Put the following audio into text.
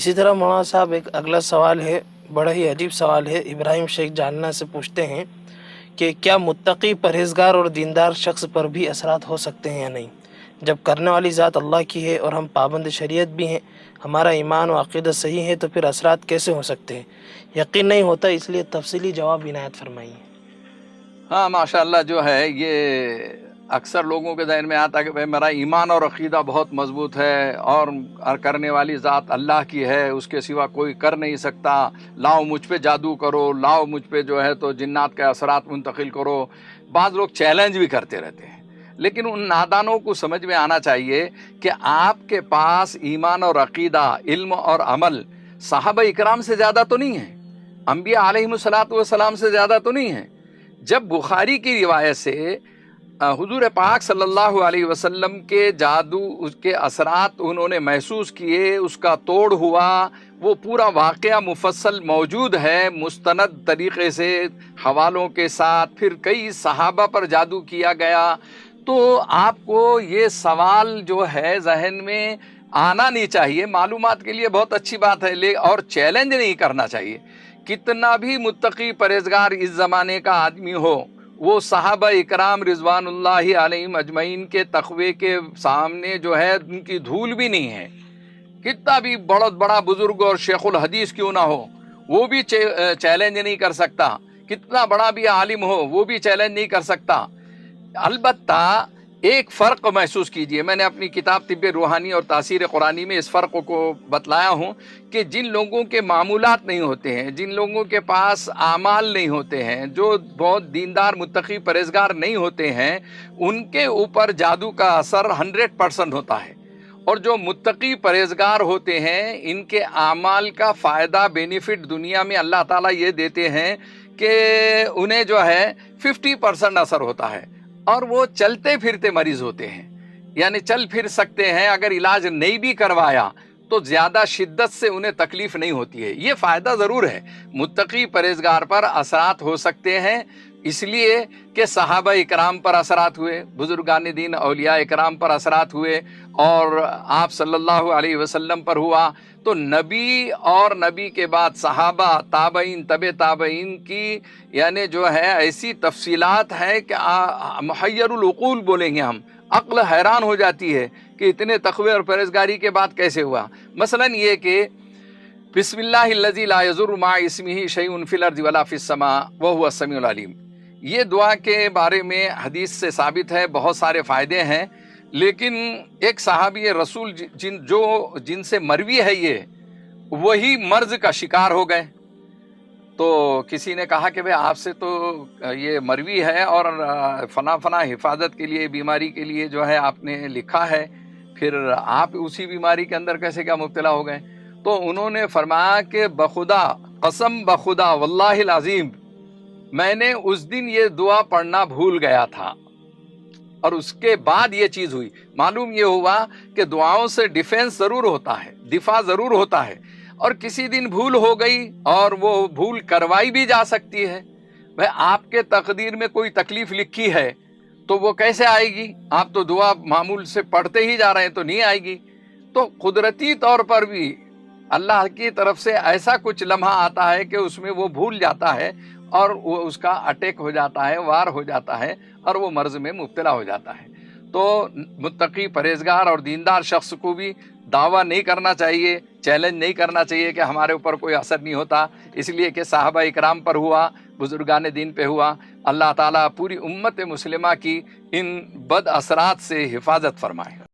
اسی طرح مولانا صاحب ایک اگلا سوال ہے، بڑا ہی عجیب سوال ہے۔ ابراہیم شیخ جاننا سے پوچھتے ہیں کہ کیا متقی پرہیزگار اور دیندار شخص پر بھی اثرات ہو سکتے ہیں یا نہیں؟ جب کرنے والی ذات اللہ کی ہے اور ہم پابند شریعت بھی ہیں، ہمارا ایمان و عقیدہ صحیح ہے، تو پھر اثرات کیسے ہو سکتے ہیں؟ یقین نہیں ہوتا، اس لیے تفصیلی جواب عنایت فرمائیے۔ ہاں ماشاءاللہ، جو ہے یہ اکثر لوگوں کے ذہن میں آتا ہے کہ بھائی میرا ایمان اور عقیدہ بہت مضبوط ہے اور کرنے والی ذات اللہ کی ہے، اس کے سوا کوئی کر نہیں سکتا، لاؤ مجھ پہ جادو کرو، لاؤ مجھ پہ جو ہے تو جنات کے اثرات منتقل کرو۔ بعض لوگ چیلنج بھی کرتے رہتے ہیں، لیکن ان نادانوں کو سمجھ میں آنا چاہیے کہ آپ کے پاس ایمان اور عقیدہ، علم اور عمل صحابہ اکرام سے زیادہ تو نہیں ہے، انبیاء علیہم الصلوۃ سے زیادہ تو نہیں ہے۔ جب بخاری کی روایت سے حضور پاک صلی اللہ علیہ وسلم کے جادو، اس کے اثرات انہوں نے محسوس کیے، اس کا توڑ ہوا، وہ پورا واقعہ مفصل موجود ہے مستند طریقے سے، حوالوں کے ساتھ، پھر کئی صحابہ پر جادو کیا گیا، تو آپ کو یہ سوال جو ہے ذہن میں آنا نہیں چاہیے۔ معلومات کے لیے بہت اچھی بات ہے، اور چیلنج نہیں کرنا چاہیے۔ کتنا بھی متقی پرہیزگار اس زمانے کا آدمی ہو، وہ صحابہ اکرام رضوان اللہ علیہم اجمعین کے تقوی کے سامنے جو ہے ان کی دھول بھی نہیں ہے۔ کتنا بھی بہت بڑا بزرگ اور شیخ الحدیث کیوں نہ ہو، وہ بھی چیلنج نہیں کر سکتا۔ کتنا بڑا بھی عالم ہو، وہ بھی چیلنج نہیں کر سکتا۔ البتہ ایک فرق محسوس کیجئے، میں نے اپنی کتاب طب روحانی اور تاثیر قرآنی میں اس فرق کو بتلایا ہوں کہ جن لوگوں کے معمولات نہیں ہوتے ہیں، جن لوگوں کے پاس اعمال نہیں ہوتے ہیں، جو بہت دیندار متقی پرہیزگار نہیں ہوتے ہیں، ان کے اوپر جادو کا اثر 100% ہوتا ہے، اور جو متقی پرہیزگار ہوتے ہیں ان کے اعمال کا فائدہ، بینیفٹ دنیا میں اللہ تعالیٰ یہ دیتے ہیں کہ انہیں جو ہے 50% اثر ہوتا ہے، اور وہ چلتے پھرتے مریض ہوتے ہیں، یعنی چل پھر سکتے ہیں، اگر علاج نہیں بھی کروایا تو زیادہ شدت سے انہیں تکلیف نہیں ہوتی ہے۔ یہ فائدہ ضرور ہے، متقی پرہیزگار پر اثرات ہو سکتے ہیں، اس لیے کہ صحابہ اکرام پر اثرات ہوئے، بزرگان دین اولیاء اکرام پر اثرات ہوئے، اور آپ صلی اللہ علیہ وسلم پر ہوا، تو نبی اور نبی کے بعد صحابہ، تابعین، طب تابعین کی یعنی جو ہے ایسی تفصیلات ہیں کہ محیر العقول بولیں گے ہم، عقل حیران ہو جاتی ہے کہ اتنے تقوی اور پرہیزگاری کے بعد کیسے ہوا۔ مثلا یہ کہ بسم اللہ الذی لا یضر مع اسمہ شیء فی الارض ولا فی السماء وہو السمیع العلیم، یہ دعا کے بارے میں حدیث سے ثابت ہے، بہت سارے فائدے ہیں، لیکن ایک صحابی رسول جن سے مروی ہے یہ، وہی مرض کا شکار ہو گئے، تو کسی نے کہا کہ بھئی آپ سے تو یہ مروی ہے اور فنا فنا حفاظت کے لیے، بیماری کے لیے جو ہے آپ نے لکھا ہے، پھر آپ اسی بیماری کے اندر کیسے کیا مبتلا ہو گئے؟ تو انہوں نے فرمایا کہ بخدا، قسم بخدا، واللہ العظیم، میں نے اس دن یہ دعا پڑھنا بھول گیا تھا، اور اس کے بعد یہ چیز ہوئی۔ معلوم یہ ہوا کہ دعاؤں سے ڈیفنس ضرور ہوتا ہے، دفاع ضرور ہوتا ہے، اور کسی دن بھول ہو گئی اور وہ بھول کروائی بھی جا سکتی ہے۔ بھئی آپ کے تقدیر میں کوئی تکلیف لکھی ہے تو وہ کیسے آئے گی؟ آپ تو دعا معمول سے پڑھتے ہی جا رہے ہیں تو نہیں آئے گی۔ تو قدرتی طور پر بھی اللہ کی طرف سے ایسا کچھ لمحہ آتا ہے کہ اس میں وہ بھول جاتا ہے، اور وہ اس کا اٹیک ہو جاتا ہے، وار ہو جاتا ہے، اور وہ مرض میں مبتلا ہو جاتا ہے۔ تو متقی پرہیزگار اور دیندار شخص کو بھی دعویٰ نہیں کرنا چاہیے، چیلنج نہیں کرنا چاہیے کہ ہمارے اوپر کوئی اثر نہیں ہوتا، اس لیے کہ صحابہ اکرام پر ہوا، بزرگان دین پہ ہوا۔ اللہ تعالیٰ پوری امت مسلمہ کی ان بد اثرات سے حفاظت فرمائے۔